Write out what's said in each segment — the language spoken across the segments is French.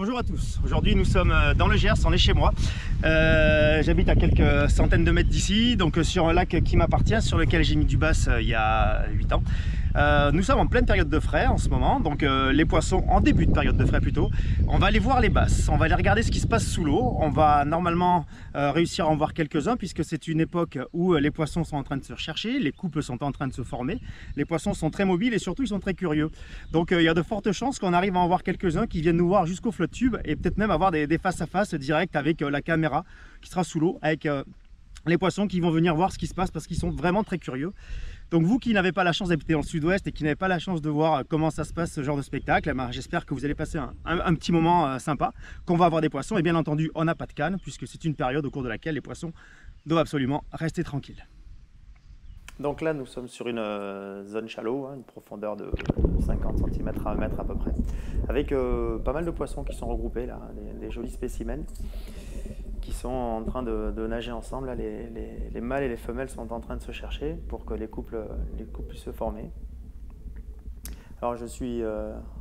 Bonjour à tous, aujourd'hui nous sommes dans le Gers, on est chez moi. J'habite à quelques centaines de mètres d'ici, donc sur un lac qui m'appartient, sur lequel j'ai mis du bass il y a 8 ans. Nous sommes en pleine période de frai en ce moment, donc les poissons en début de période de frai plutôt. On va aller voir les basses, on va aller regarder ce qui se passe sous l'eau. On va normalement réussir à en voir quelques-uns puisque c'est une époque où les poissons sont en train de se rechercher, les couples sont en train de se former, les poissons sont très mobiles et surtout ils sont très curieux. Donc il y a de fortes chances qu'on arrive à en voir quelques-uns qui viennent nous voir jusqu'au flotte tube et peut-être même avoir des face-à-face directs avec la caméra qui sera sous l'eau, avec les poissons qui vont venir voir ce qui se passe parce qu'ils sont vraiment très curieux. Donc vous qui n'avez pas la chance d'habiter dans le sud-ouest et qui n'avez pas la chance de voir comment ça se passe ce genre de spectacle, j'espère que vous allez passer un petit moment sympa, qu'on va avoir des poissons. Et bien entendu, on n'a pas de canne puisque c'est une période au cours de laquelle les poissons doivent absolument rester tranquilles. Donc là, nous sommes sur une zone shallow, une profondeur de 50 cm à 1 mètre à peu près, avec pas mal de poissons qui sont regroupés là, des jolis spécimens qui sont en train de nager ensemble. Là, les mâles et les femelles sont en train de se chercher pour que les couples puissent se former. Alors je suis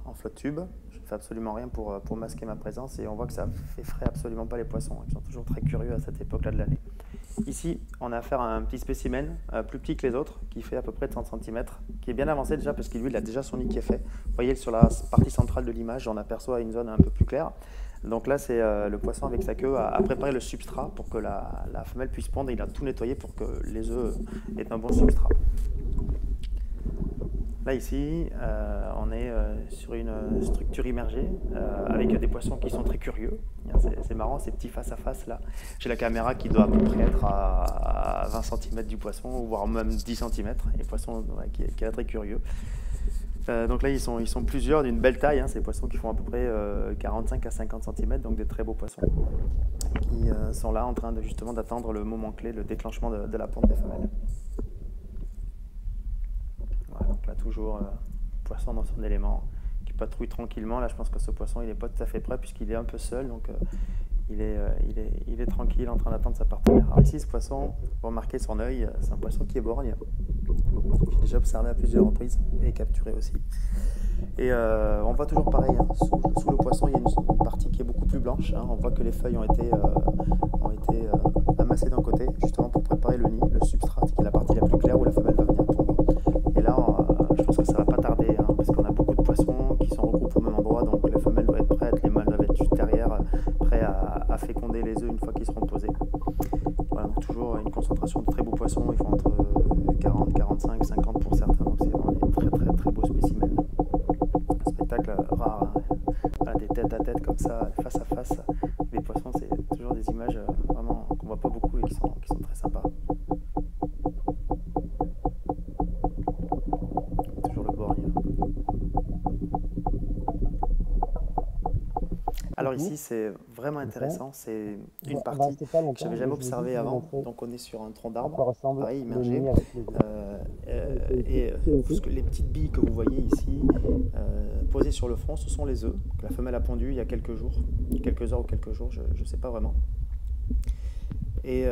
en flotte tube, je ne fais absolument rien pour masquer ma présence et on voit que ça effraie absolument pas les poissons. Ils sont toujours très curieux à cette époque-là de l'année. Ici, on a affaire à un petit spécimen, plus petit que les autres, qui fait à peu près 30 cm, qui est bien avancé déjà parce qu'il a déjà son nid qui est fait. Vous voyez sur la partie centrale de l'image, on aperçoit une zone un peu plus claire. Donc là, c'est le poisson avec sa queue a préparé le substrat pour que la femelle puisse pondre. Il a tout nettoyé pour que les œufs aient un bon substrat. Là, ici, on est sur une structure immergée avec des poissons qui sont très curieux. C'est marrant, ces petits face-à-face là. J'ai la caméra qui doit à peu près être à 20 cm du poisson, voire même 10 cm. Les poissons qui est très curieux. Donc là, ils sont plusieurs d'une belle taille, ces poissons qui font à peu près 45 à 50 cm, donc des très beaux poissons qui sont là en train justement d'attendre le moment clé, le déclenchement de la ponte des femelles. Voilà, donc là, toujours poisson dans son élément, qui patrouille tranquillement. Là, je pense que ce poisson, il n'est pas tout à fait prêt puisqu'il est un peu seul, donc il est tranquille en train d'attendre sa partenaire. Alors ici, ce poisson, vous remarquez son œil, c'est un poisson qui est borgne. J'ai déjà observé à plusieurs reprises et capturé aussi. Et on voit toujours pareil, sous le poisson, il y a une partie qui est beaucoup plus blanche. On voit que les feuilles ont été amassées d'un côté, justement pour préparer le nid, le substrat, qui est la partie la plus claire où la femelle va venir pondre. Et là, je pense que ça ne va pas tarder, parce qu'on a beaucoup de poissons qui sont regroupés au même endroit, donc les femelles doivent être prêtes, les mâles doivent être juste derrière, prêts à féconder les œufs une fois qu'ils seront posés. Voilà, donc toujours une concentration de très beaux poissons, ils font entre 40, 45, 50 pour certains, donc c'est vraiment des très très très beaux spécimens. Un spectacle rare, voilà, des têtes à tête comme ça, face à face, des poissons, c'est toujours des images vraiment qu'on voit pas beaucoup et qui sont très sympas. Toujours le borgne. Alors ici, c'est vraiment intéressant, c'est une partie que je n'avais jamais observée avant. Donc on est sur un tronc d'arbre, pareil, immergé. Les petites billes que vous voyez ici, posées sur le front, ce sont les œufs que la femelle a pondus il y a quelques jours, quelques heures ou quelques jours, je ne sais pas vraiment. Et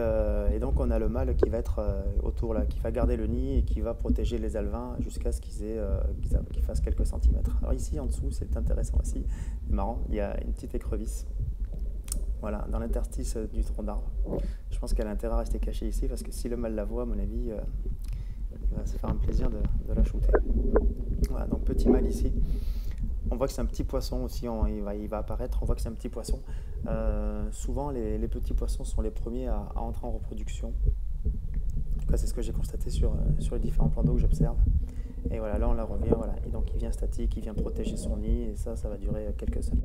donc on a le mâle qui va être autour là, qui va garder le nid et qui va protéger les alevins jusqu'à ce qu'ils fassent quelques centimètres. Alors ici en dessous, c'est intéressant aussi, c'est marrant, il y a une petite écrevisse, voilà, dans l'interstice du tronc d'arbre. Je pense qu'elle a intérêt à rester cachée ici parce que si le mâle la voit, à mon avis, il va se faire un plaisir de la shooter. Voilà, donc petit mâle ici. On voit que c'est un petit poisson aussi, il va apparaître, on voit que c'est un petit poisson. Souvent, les petits poissons sont les premiers à entrer en reproduction. En tout cas, c'est ce que j'ai constaté sur les différents plans d'eau que j'observe. Et voilà, là, on la revient, voilà. Et donc, il vient statique, il vient protéger son nid, et ça va durer quelques semaines.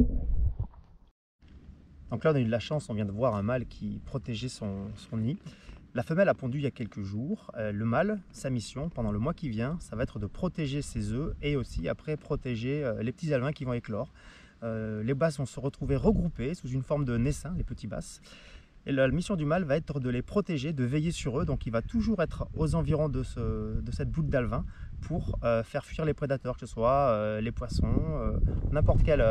Donc là, on a eu de la chance, on vient de voir un mâle qui protégeait son nid. La femelle a pondu il y a quelques jours. Le mâle, sa mission pendant le mois qui vient, ça va être de protéger ses œufs et aussi après protéger les petits alevins qui vont éclore. Les basses vont se retrouver regroupées sous une forme de naissin, les petits basses. Et la mission du mâle va être de les protéger, de veiller sur eux. Donc il va toujours être aux environs de cette boule d'alevin pour faire fuir les prédateurs, que ce soit les poissons, n'importe quel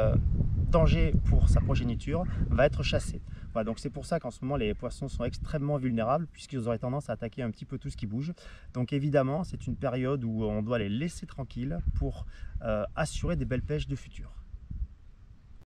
danger pour sa progéniture va être chassé. Voilà, donc c'est pour ça qu'en ce moment les poissons sont extrêmement vulnérables puisqu'ils auraient tendance à attaquer un petit peu tout ce qui bouge. Donc évidemment c'est une période où on doit les laisser tranquilles pour assurer des belles pêches de futur.